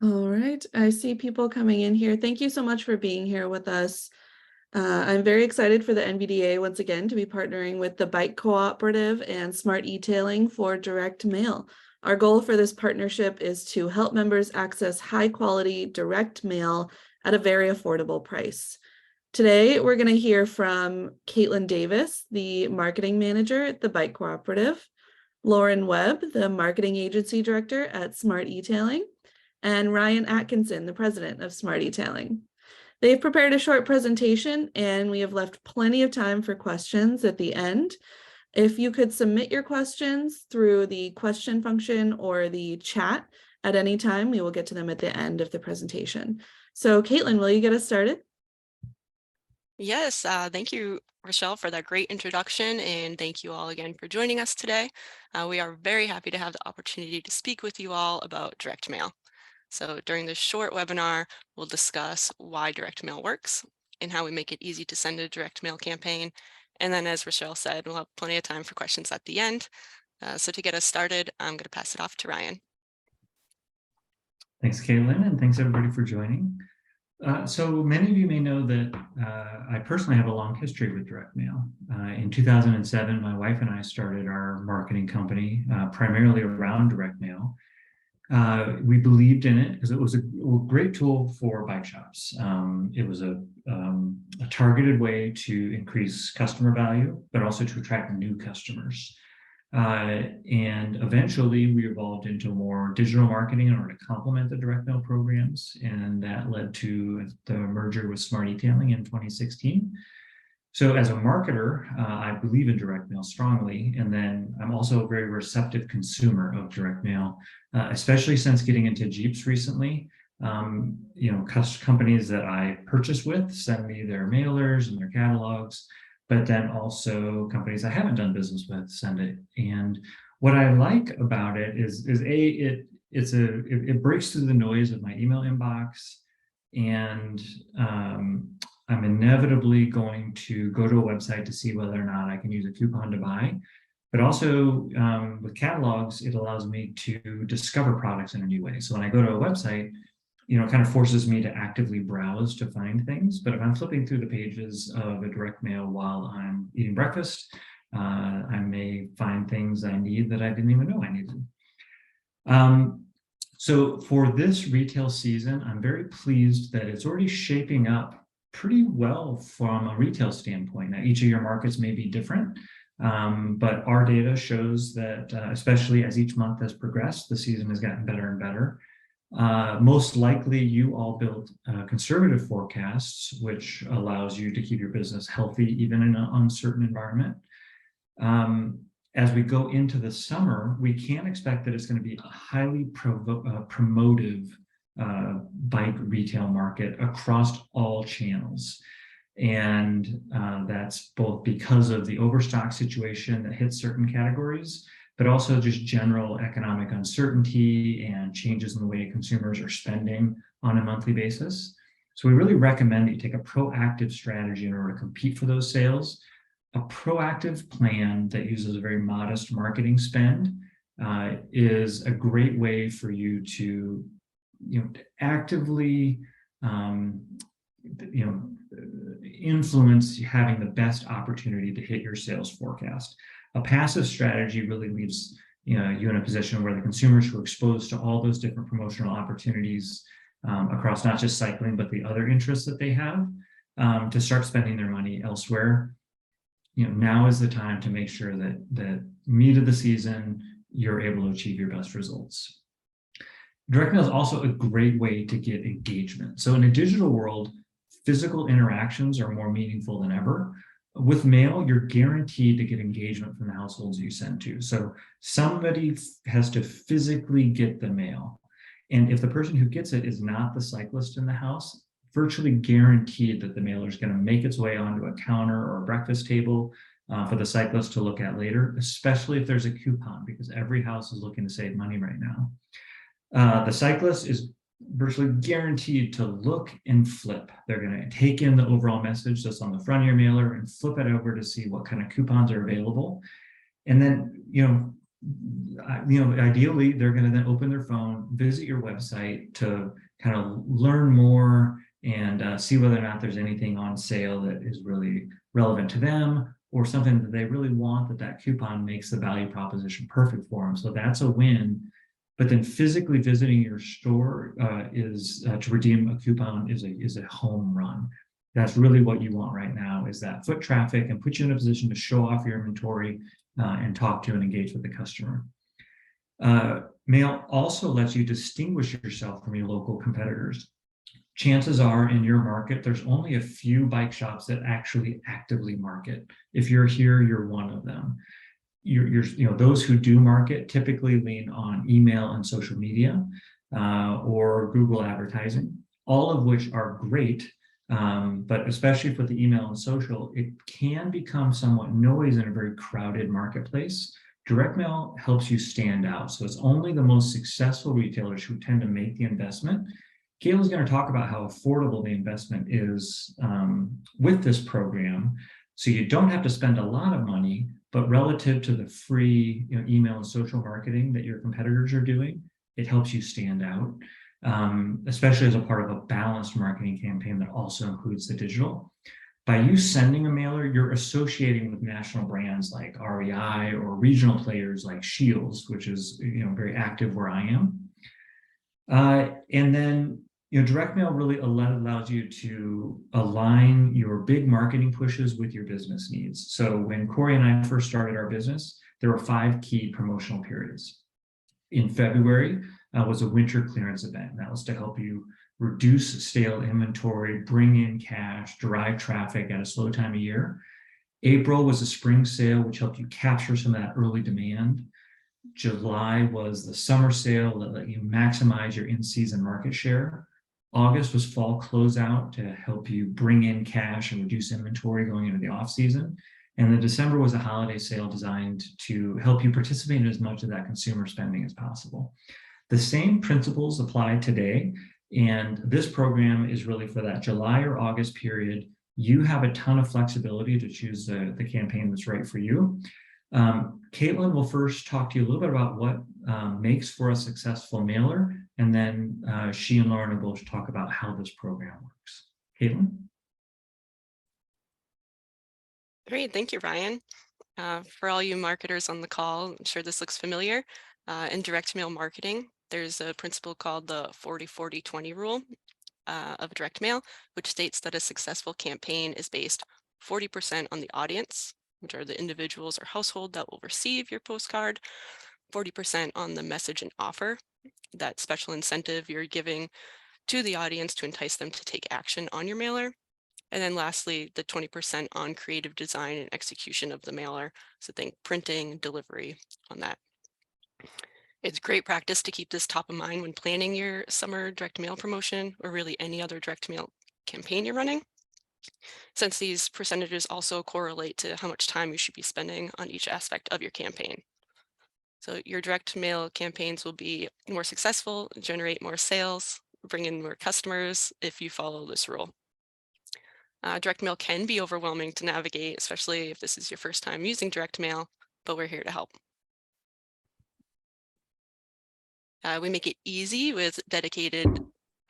All right, I see people coming in here. Thank you so much for being here with us. I'm very excited for the NBDA once again to be partnering with the Bike Cooperative and SmartEtailing for direct mail. Our goal for this partnership is to help members access high quality direct mail at a very affordable price. Today, we're going to hear from Caitlin Davis, the marketing manager at the Bike Cooperative, Lauren Webb, the marketing agency director at SmartEtailing, and Ryan Atkinson, the president of SmartEtailing. They've prepared a short presentation, and we have left plenty of time for questions at the end. If you could submit your questions through the question function or the chat at any time, we will get to them at the end of the presentation. So Caitlin, will you get us started? Yes, thank you, Rochelle, for that great introduction, and thank you all again for joining us today. We are very happy to have the opportunity to speak with you all about direct mail. So during this short webinar, we'll discuss why direct mail works and how we make it easy to send a direct mail campaign. And then, as Rochelle said, we'll have plenty of time for questions at the end. So to get us started, I'm going to pass it off to Ryan. Thanks, Caitlin, and thanks everybody for joining. So many of you may know that I personally have a long history with direct mail. In 2007, my wife and I started our marketing company primarily around direct mail. We believed in it because it was a great tool for bike shops. It was a targeted way to increase customer value, but also to attract new customers. And eventually we evolved into more digital marketing in order to complement the direct mail programs. And that led to the merger with SmartEtailing in 2016. So as a marketer, I believe in direct mail strongly. And then I'm also a very receptive consumer of direct mail, especially since getting into Jeeps recently. Companies that I purchase with send me their mailers and their catalogs, but then also companies I haven't done business with send it. And what I like about it is it breaks through the noise of my email inbox, and I'm inevitably going to go to a website to see whether or not I can use a coupon to buy. But also with catalogs, it allows me to discover products in a new way. So when I go to a website, it kind of forces me to actively browse to find things. But if I'm flipping through the pages of a direct mail while I'm eating breakfast, I may find things I need that I didn't even know I needed. So for this retail season, I'm very pleased that it's already shaping up pretty well from a retail standpoint. Now, each of your markets may be different, but our data shows that, especially as each month has progressed, the season has gotten better and better. Most likely you all built conservative forecasts, which allows you to keep your business healthy even in an uncertain environment. As we go into the summer, we can expect that it's going to be a highly promotive bike retail market across all channels. And that's both because of the overstock situation that hits certain categories, but also just general economic uncertainty and changes in the way consumers are spending on a monthly basis. So we really recommend that you take a proactive strategy in order to compete for those sales. A proactive plan that uses a very modest marketing spend is a great way for you to actively influence having the best opportunity to hit your sales forecast. A passive strategy really leaves you in a position where the consumers who are exposed to all those different promotional opportunities across not just cycling, but the other interests that they have, to start spending their money elsewhere. Now is the time to make sure that meat of the season, you're able to achieve your best results. Direct mail is also a great way to get engagement. So in a digital world, physical interactions are more meaningful than ever. With mail, you're guaranteed to get engagement from the households you send to. So somebody has to physically get the mail. And if the person who gets it is not the cyclist in the house, virtually guaranteed that the mailer is going to make its way onto a counter or a breakfast table for the cyclist to look at later, especially if there's a coupon, because every house is looking to save money right now. The cyclist is virtually guaranteed to look and flip. They're going to take in the overall message that's on the front of your mailer and flip it over to see what kind of coupons are available. And then, ideally, they're going to then open their phone, visit your website to kind of learn more and see whether or not there's anything on sale that is really relevant to them, or something that they really want, that coupon makes the value proposition perfect for them. So that's a win. But then physically visiting your store to redeem a coupon is a home run. That's really what you want right now, is that foot traffic, and put you in a position to show off your inventory and talk to and engage with the customer. Mail also lets you distinguish yourself from your local competitors. Chances are in your market, there's only a few bike shops that actually actively market. If you're here, you're one of them. Those who do market typically lean on email and social media or Google advertising, all of which are great. But especially for the email and social, it can become somewhat noise in a very crowded marketplace. Direct mail helps you stand out. So it's only the most successful retailers who tend to make the investment. Kayla's going to talk about how affordable the investment is with this program. So you don't have to spend a lot of money, but relative to the free email and social marketing that your competitors are doing, it helps you stand out, especially as a part of a balanced marketing campaign that also includes the digital. By you sending a mailer, you're associating with national brands like REI or regional players like Shields, which is very active where I am. And then direct mail really allows you to align your big marketing pushes with your business needs. So when Corey and I first started our business, there were 5 key promotional periods. In February was a winter clearance event. That was to help you reduce stale inventory, bring in cash, drive traffic at a slow time of year. April was a spring sale, which helped you capture some of that early demand. July was the summer sale that let you maximize your in-season market share. August was fall closeout to help you bring in cash and reduce inventory going into the off-season. And then December was a holiday sale designed to help you participate in as much of that consumer spending as possible. The same principles apply today, and this program is really for that July or August period. You have a ton of flexibility to choose the campaign that's right for you. Caitlin will first talk to you a little bit about what makes for a successful mailer, and then she and Lauren will both talk about how this program works. Caitlin? Great, thank you, Ryan. For all you marketers on the call, I'm sure this looks familiar. In direct mail marketing, there's a principle called the 40-40-20 rule of direct mail, which states that a successful campaign is based 40% on the audience, which are the individuals or household that will receive your postcard, 40% on the message and offer, that special incentive you're giving to the audience to entice them to take action on your mailer. And then lastly, the 20% on creative design and execution of the mailer. So think printing, delivery on that. It's great practice to keep this top of mind when planning your summer direct mail promotion, or really any other direct mail campaign you're running, since these percentages also correlate to how much time you should be spending on each aspect of your campaign. So your direct mail campaigns will be more successful, generate more sales, bring in more customers if you follow this rule. Direct mail can be overwhelming to navigate, especially if this is your first time using direct mail, but we're here to help. We make it easy with dedicated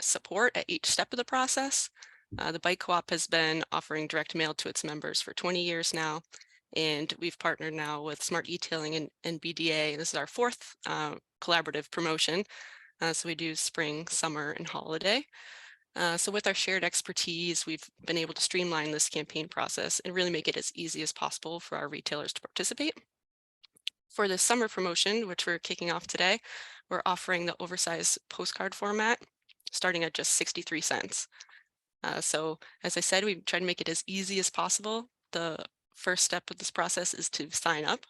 support at each step of the process. The Bike Co-op has been offering direct mail to its members for 20 years now, and we've partnered now with SmartEtailing and NBDA. This is our 4th collaborative promotion. So we do spring, summer, and holiday. So with our shared expertise, we've been able to streamline this campaign process and really make it as easy as possible for our retailers to participate. For the summer promotion, which we're kicking off today, we're offering the oversized postcard format, starting at just 63 cents. So as I said, we try to make it as easy as possible. The first step of this process is to sign up.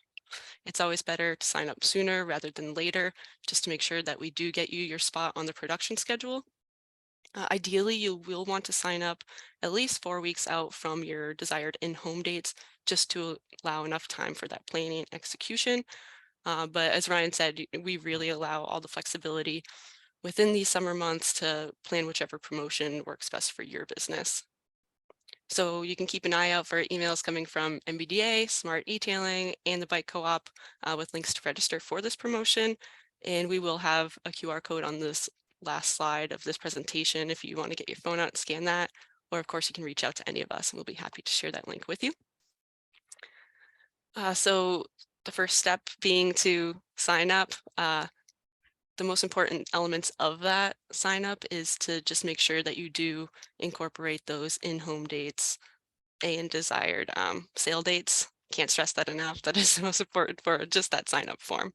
It's always better to sign up sooner rather than later, just to make sure that we do get you your spot on the production schedule. Ideally, you will want to sign up at least 4 weeks out from your desired in-home dates, just to allow enough time for that planning and execution. But as Ryan said, we really allow all the flexibility within these summer months to plan whichever promotion works best for your business. So you can keep an eye out for emails coming from NBDA, SmartEtailing, and the Bike Co-op with links to register for this promotion. And we will have a QR code on this last slide of this presentation if you want to get your phone out and scan that. Or of course, you can reach out to any of us and we'll be happy to share that link with you. So the first step being to sign up. The most important elements of that sign up is to just make sure that you do incorporate those in-home dates and desired sale dates. Can't stress that enough. That is the most important for just that sign up form.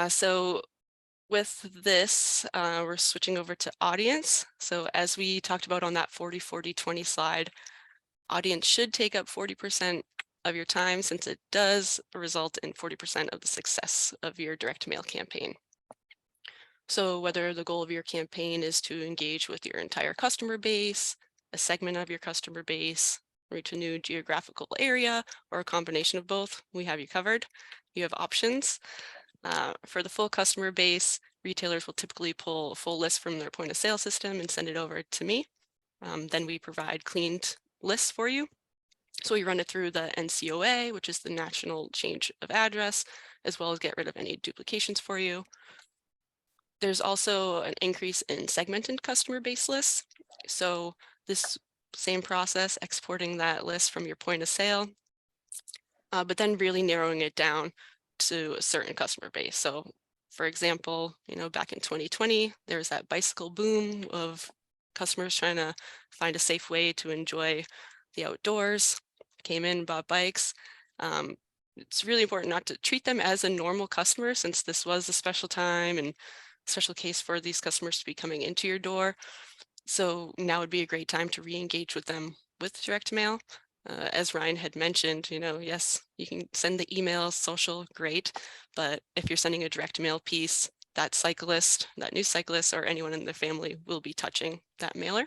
So with this, we're switching over to audience. So as we talked about on that 40-40-20 slide, audience should take up 40% of your time since it does result in 40% of the success of your direct mail campaign. So whether the goal of your campaign is to engage with your entire customer base, a segment of your customer base, reach a new geographical area, or a combination of both, we have you covered. You have options. For the full customer base, retailers will typically pull a full list from their point of sale system and send it over to me. Then we provide cleaned lists for you. So we run it through the NCOA, which is the National Change of Address, as well as get rid of any duplications for you. There's also an increase in segmented customer base lists. So this same process, exporting that list from your point of sale, but then really narrowing it down to a certain customer base. So for example, back in 2020, there was that bicycle boom of customers trying to find a safe way to enjoy the outdoors, came in, bought bikes. It's really important not to treat them as a normal customer since this was a special time and special case for these customers to be coming into your door. So now would be a great time to re-engage with them with direct mail. As Ryan had mentioned, yes, you can send the emails, social, great. But if you're sending a direct mail piece, that cyclist, that new cyclist, or anyone in their family will be touching that mailer.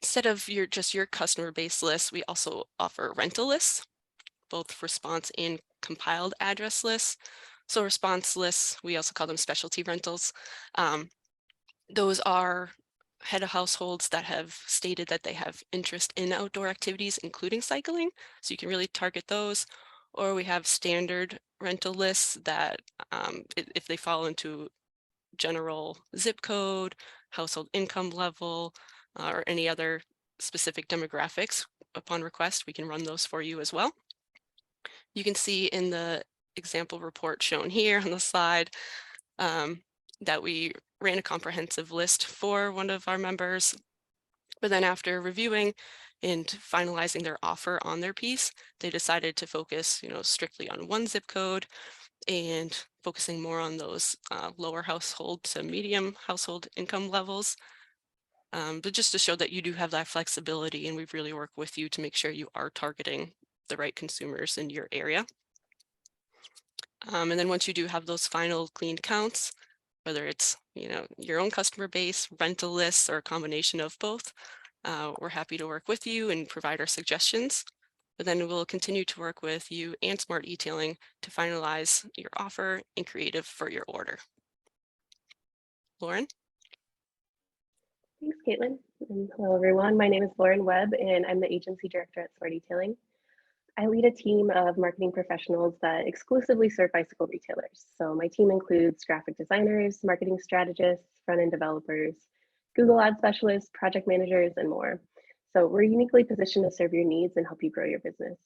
Instead of just your customer base list, we also offer rental lists, both response and compiled address lists. So response lists, we also call them specialty rentals. Those are head of households that have stated that they have interest in outdoor activities, including cycling. So you can really target those. Or we have standard rental lists that if they fall into general zip code, household income level, or any other specific demographics, upon request, we can run those for you as well. You can see in the example report shown here on the slide that we ran a comprehensive list for one of our members, but then after reviewing and finalizing their offer on their piece, they decided to focus, strictly on one zip code and focusing more on those lower household to medium household income levels. But just to show that you do have that flexibility, and we've really worked with you to make sure you are targeting the right consumers in your area. And then once you do have those final clean counts, whether it's your own customer base, rental lists, or a combination of both, we're happy to work with you and provide our suggestions. But then we'll continue to work with you and SmartEtailing to finalize your offer and creative for your order. Lauren? Thanks, Caitlin. And hello, everyone. My name is Lauren Webb, and I'm the agency director at SmartEtailing. I lead a team of marketing professionals that exclusively serve bicycle retailers. So my team includes graphic designers, marketing strategists, front-end developers, Google Ad specialists, project managers, and more. So we're uniquely positioned to serve your needs and help you grow your business.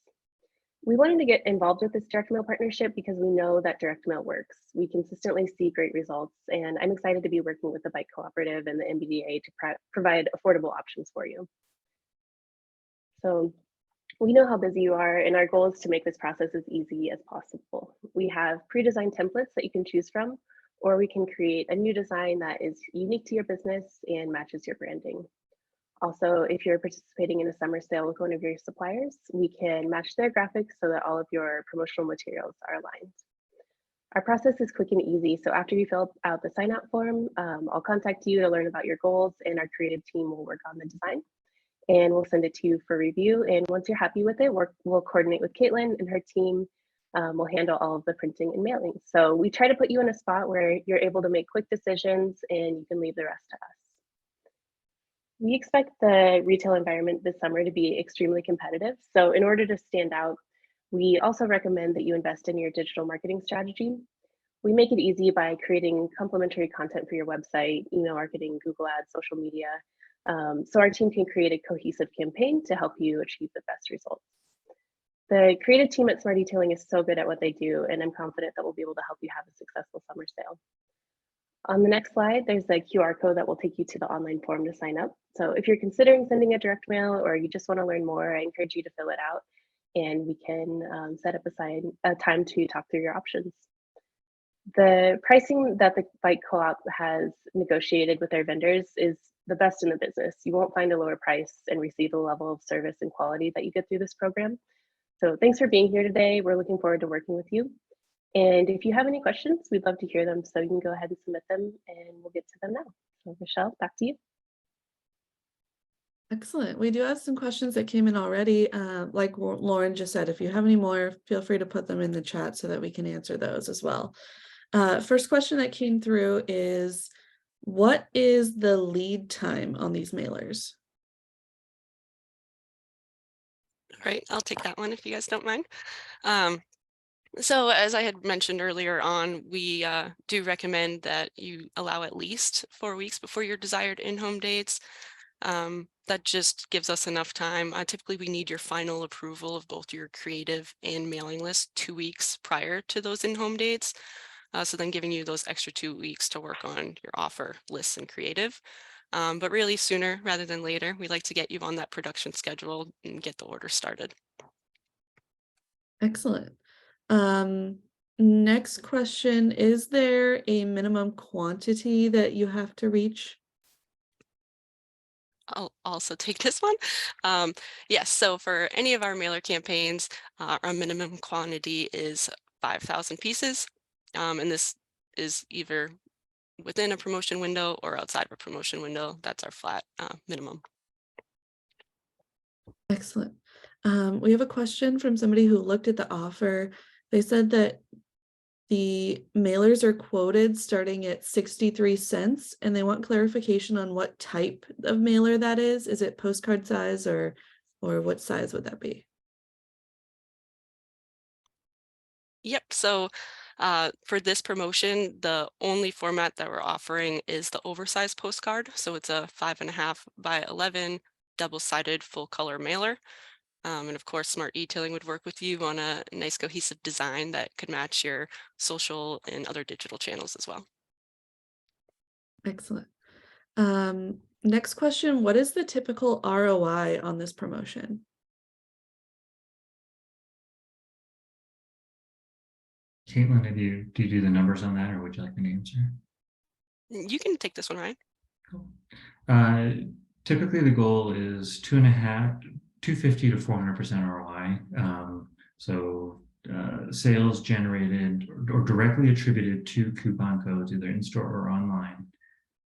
We wanted to get involved with this direct mail partnership because we know that direct mail works. We consistently see great results, and I'm excited to be working with the Bike Cooperative and the NBDA to provide affordable options for you. So we know how busy you are, and our goal is to make this process as easy as possible. We have pre-designed templates that you can choose from, or we can create a new design that is unique to your business and matches your branding. Also, if you're participating in a summer sale with one of your suppliers, we can match their graphics so that all of your promotional materials are aligned. Our process is quick and easy, so after you fill out the sign-up form, I'll contact you to learn about your goals, and our creative team will work on the design. And we'll send it to you for review. And once you're happy with it, we'll coordinate with Caitlin and her team. We'll handle all of the printing and mailing. So we try to put you in a spot where you're able to make quick decisions and you can leave the rest to us. We expect the retail environment this summer to be extremely competitive. So in order to stand out, we also recommend that you invest in your digital marketing strategy. We make it easy by creating complementary content for your website, email marketing, Google Ads, social media. So our team can create a cohesive campaign to help you achieve the best results. The creative team at SmartEtailing is so good at what they do, and I'm confident that we'll be able to help you have a successful summer sale. On the next slide, there's the QR code that will take you to the online form to sign up. So if you're considering sending a direct mail or you just want to learn more, I encourage you to fill it out and we can set up a time to talk through your options. The pricing that the Bike Co-op has negotiated with their vendors is the best in the business. You won't find a lower price and receive the level of service and quality that you get through this program. So thanks for being here today. We're looking forward to working with you. And if you have any questions, we'd love to hear them. So you can go ahead and submit them and we'll get to them now. So Michelle, back to you. Excellent. We do have some questions that came in already. Like Lauren just said, if you have any more, feel free to put them in the chat so that we can answer those as well. First question that came through is, what is the lead time on these mailers? All right, I'll take that one if you guys don't mind. So as I had mentioned earlier on, we do recommend that you allow at least 4 weeks before your desired in-home dates. That just gives us enough time. Typically, we need your final approval of both your creative and mailing list 2 weeks prior to those in-home dates. So then giving you those extra 2 weeks to work on your offer lists and creative. But really sooner rather than later, we like to get you on that production schedule and get the order started. Excellent. Next question, is there a minimum quantity that you have to reach? I'll also take this one. Yes, so for any of our mailer campaigns, our minimum quantity is 5,000 pieces. And this is either within a promotion window or outside of a promotion window. That's our flat minimum. Excellent. We have a question from somebody who looked at the offer. They said that the mailers are quoted starting at 63 cents, and they want clarification on what type of mailer that is. Is it postcard size or what size would that be? Yep, so for this promotion, the only format that we're offering is the oversized postcard. So it's a 5.5 by 11 double-sided full color mailer. And of course, SmartEtailing would work with you on a nice cohesive design that could match your social and other digital channels as well. Excellent. Next question, what is the typical ROI on this promotion? Caitlin, do you do the numbers on that, or would you like me to answer? You can take this one, Ryan. Cool. Typically, the goal is 250 to 400% ROI. Sales generated or directly attributed to coupon codes, either in store or online,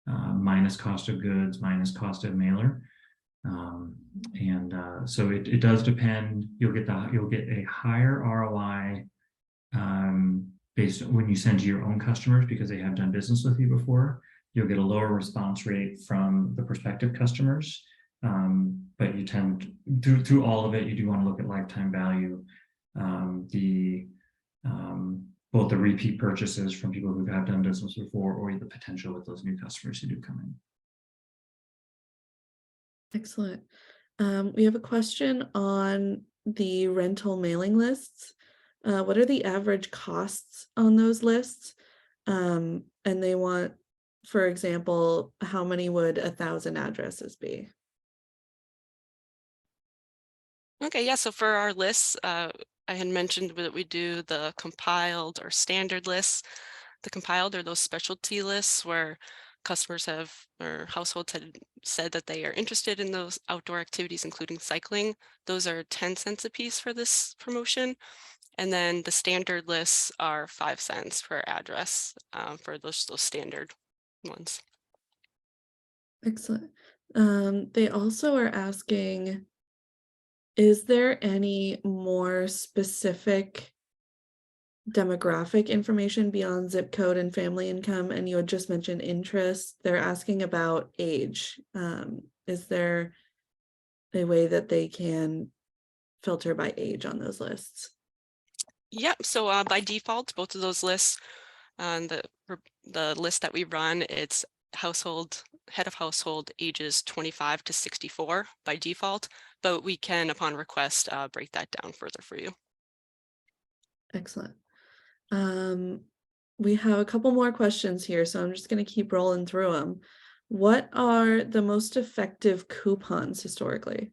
minus cost of goods, minus cost of mailer. So it does depend. You'll get a higher ROI based on when you send to your own customers because they have done business with you before. You'll get a lower response rate from the prospective customers. But you tend through all of it, you do want to look at lifetime value, both the repeat purchases from people who have done business before, or the potential with those new customers who do come in. Excellent. We have a question on the rental mailing lists. What are the average costs on those lists? And they want, for example, how many would 1,000 addresses be? Okay, yeah, so for our lists, I had mentioned that we do the compiled or standard lists. The compiled are those specialty lists where customers have or households had said that they are interested in those outdoor activities, including cycling. Those are 10 cents a piece for this promotion. And then the standard lists are 5 cents per address for those standard ones. Excellent. They also are asking, is there any more specific demographic information beyond zip code and family income? And you had just mentioned interest. They're asking about age. is there a way that they can filter by age on those lists? Yep. So by default, both of those lists, the list that we run, it's head of household ages 25 to 64 by default, but we can, upon request, break that down further for you. Excellent. We have a couple more questions here, so I'm just going to keep rolling through them. What are the most effective coupons historically?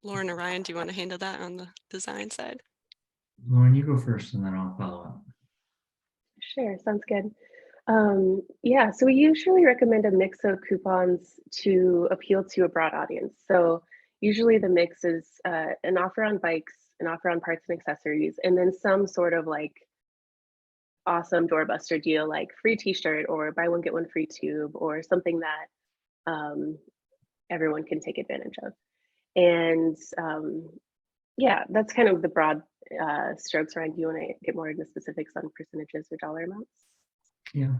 Lauren or Ryan, do you want to handle that on the design side? Lauren, you go first and then I'll follow up. Sure, sounds good. Yeah, so we usually recommend a mix of coupons to appeal to a broad audience. So usually the mix is an offer on bikes, an offer on parts and accessories, and then some sort of like awesome doorbuster deal like free t-shirt or buy one get one free tube or something that everyone can take advantage of. And yeah, that's kind of the broad strokes. Ryan, do you want to get more into specifics on percentages or dollar amounts? Yeah.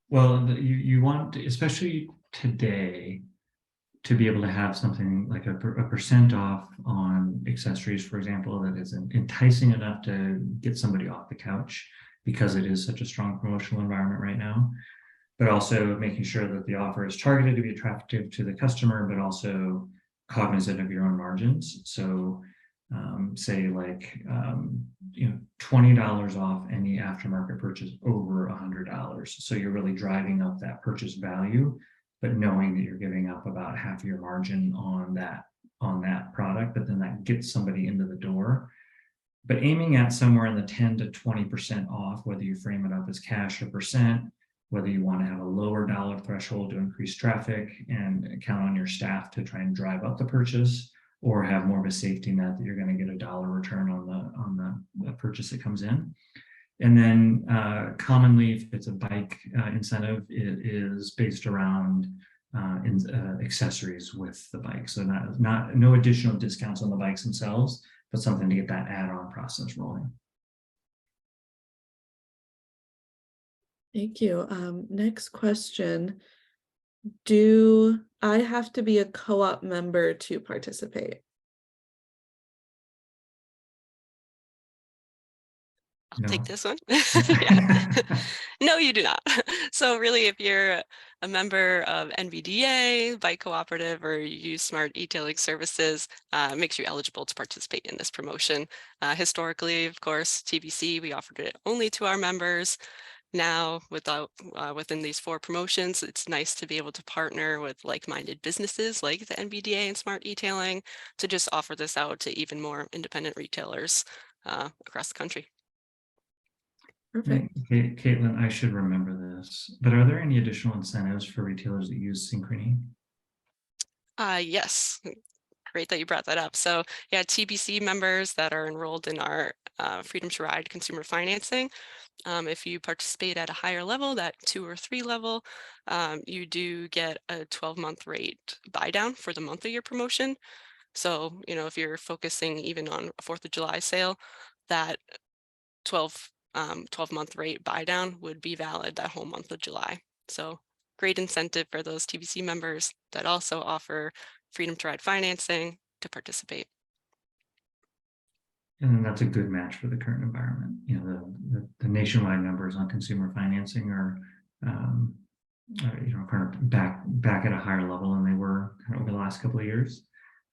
Well, you want, especially today, to be able to have something like a percent off on accessories, for example, that is enticing enough to get somebody off the couch, because it is such a strong promotional environment right now, but also making sure that the offer is targeted to be attractive to the customer, but also cognizant of your own margins. So say like, $20 off any aftermarket purchase over $100. So you're really driving up that purchase value, but knowing that you're giving up about half your margin on that product, but then that gets somebody into the door. But aiming at somewhere in the 10 to 20% off, whether you frame it up as cash or percent, whether you want to have a lower dollar threshold to increase traffic and count on your staff to try and drive up the purchase, or have more of a safety net that you're going to get a dollar return on the purchase that comes in. And then commonly, if it's a bike incentive, it is based around accessories with the bike. So no additional discounts on the bikes themselves, but something to get that add-on process rolling. Thank you. Next question. Do I have to be a co-op member to participate? I'll take No. this one. Yeah. No, you do not. So really, if you're a member of NBDA, Bike Cooperative, or you use SmartEtailing services, makes you eligible to participate in this promotion. Historically, of course, TBC, we offered it only to our members. Now, within these 4 promotions, it's nice to be able to partner with like-minded businesses like the NBDA and SmartEtailing to just offer this out to even more independent retailers across the country. Perfect. Caitlin, I should remember this, but are there any additional incentives for retailers that use Synchrony? Yes, great that you brought that up. So yeah, TBC members that are enrolled in our Freedom to Ride consumer financing, if you participate at a higher level, that 2 or 3 level, you do get a 12-month rate buy down for the month of your promotion. So, if you're focusing even on a 4th of July sale, that 12-month rate buy down would be valid that whole month of July. So great incentive for those TBC members that also offer Freedom to Ride financing to participate. And that's a good match for the current environment. The nationwide numbers on consumer financing are, kind of back at a higher level than they were kind of over the last couple of years.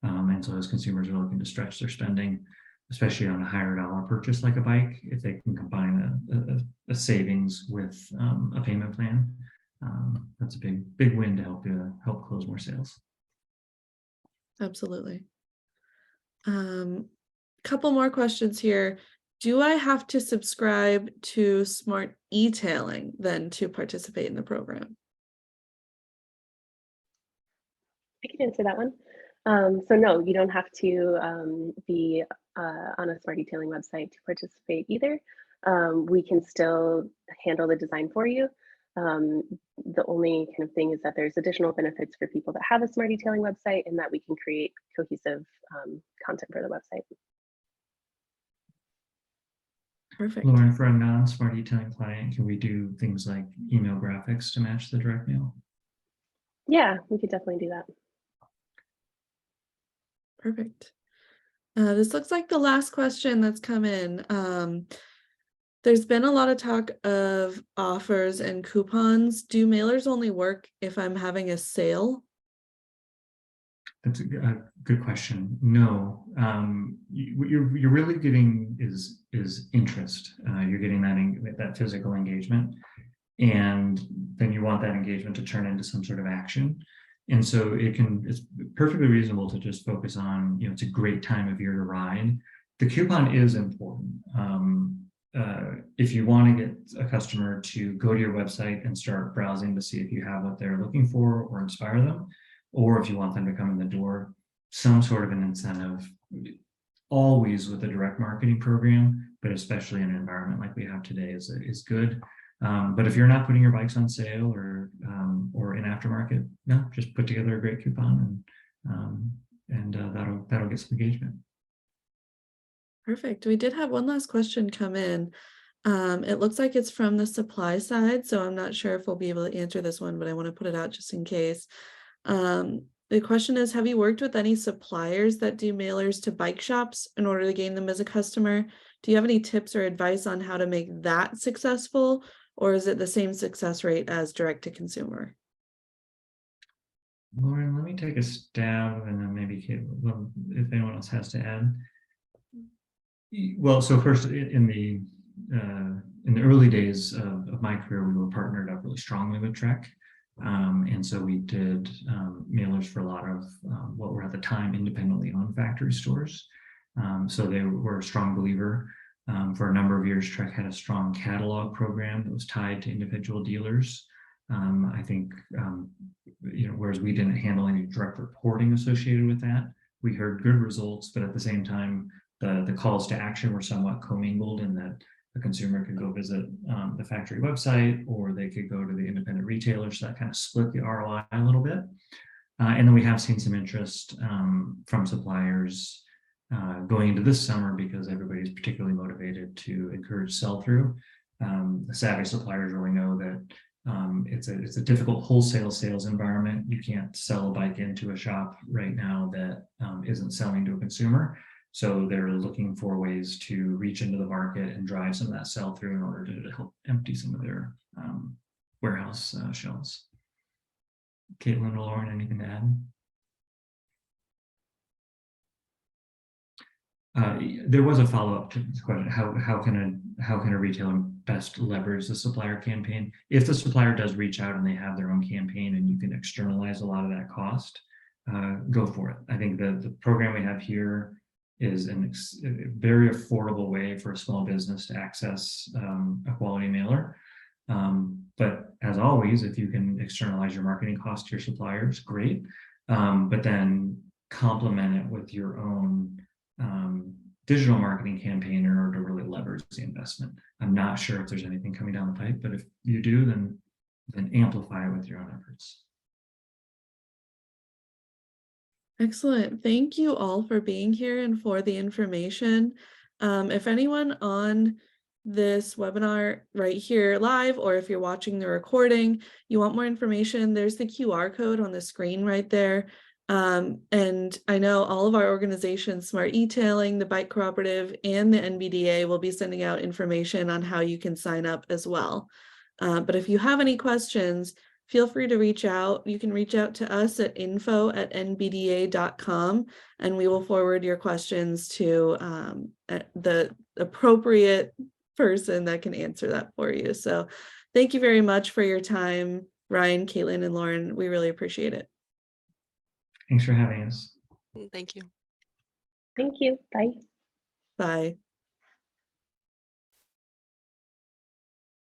And so as consumers are looking to stretch their spending, especially on a higher dollar purchase like a bike, if they can combine a savings with a payment plan, that's a big win to help close more sales. Absolutely. Couple more questions here. Do I have to subscribe to SmartEtailing then to participate in the program? I can answer that one. So no, you don't have to be on a SmartEtailing website to participate either. We can still handle the design for you. The only kind of thing is that there's additional benefits for people that have a SmartEtailing website, and that we can create cohesive content for the website. Perfect. Lauren, for a non-smart e-tailing client, can we do things like email graphics to match the direct mail? Yeah, we could definitely do that. Perfect. This looks like the last question that's come in. There's been a lot of talk of offers and coupons. Do mailers only work if I'm having a sale? That's a good question. No, what you're really getting is interest. You're getting that physical engagement, and then you want that engagement to turn into some sort of action. And so it's perfectly reasonable to just focus on, it's a great time of year to ride. The coupon is important. If you want to get a customer to go to your website and start browsing to see if you have what they're looking for or inspire them, or if you want them to come in the door, some sort of an incentive, always with a direct marketing program, but especially in an environment like we have today is good. But if you're not putting your bikes on sale or in aftermarket, no, just put together a great coupon and that'll get some engagement. Perfect. We did have one last question come in. It looks like it's from the supply side, so I'm not sure if we'll be able to answer this one, but I want to put it out just in case. The question is, have you worked with any suppliers that do mailers to bike shops in order to gain them as a customer? Do you have any tips or advice on how to make that successful, or is it the same success rate as direct to consumer? Lauren, let me take a stab and then maybe Kate, if anyone else has to add. Well, so first in the early days of my career, we were partnered up really strongly with Trek. And so we did mailers for a lot of what were at the time independently owned factory stores. So they were a strong believer. For a number of years, Trek had a strong catalog program that was tied to individual dealers. I think, whereas we didn't handle any direct reporting associated with that, we heard good results, but at the same time, the calls to action were somewhat commingled in that the consumer could go visit the factory website, or they could go to the independent retailers. So that kind of split the ROI a little bit. And then we have seen some interest from suppliers going into this summer because everybody's particularly motivated to encourage sell-through. The savvy suppliers really know that it's a difficult wholesale sales environment. You can't sell a bike into a shop right now that isn't selling to a consumer. So they're looking for ways to reach into the market and drive some of that sell-through in order to help empty some of their warehouse shelves. Caitlin or Lauren, anything to add? There was a follow-up to this question. How can a retailer best leverage the supplier campaign? If the supplier does reach out and they have their own campaign and you can externalize a lot of that cost, go for it. I think the program we have here is a very affordable way for a small business to access a quality mailer. But as always, if you can externalize your marketing costs to your suppliers, great. But then complement it with your own digital marketing campaign in order to really leverage the investment. I'm not sure if there's anything coming down the pipe, but if you do, then amplify it with your own efforts. Excellent. Thank you all for being here and for the information. If anyone on this webinar right here live, or if you're watching the recording, you want more information, there's the QR code on the screen right there. And I know all of our organizations, SmartEtailing, the Bike Cooperative, and the NBDA will be sending out information on how you can sign up as well. But if you have any questions, feel free to reach out. You can reach out to us at info@nbda.com, and we will forward your questions to the appropriate person that can answer that for you. So thank you very much for your time, Ryan, Caitlin, and Lauren. We really appreciate it. Thanks for having us. Thank you. Thank you. Bye. Bye.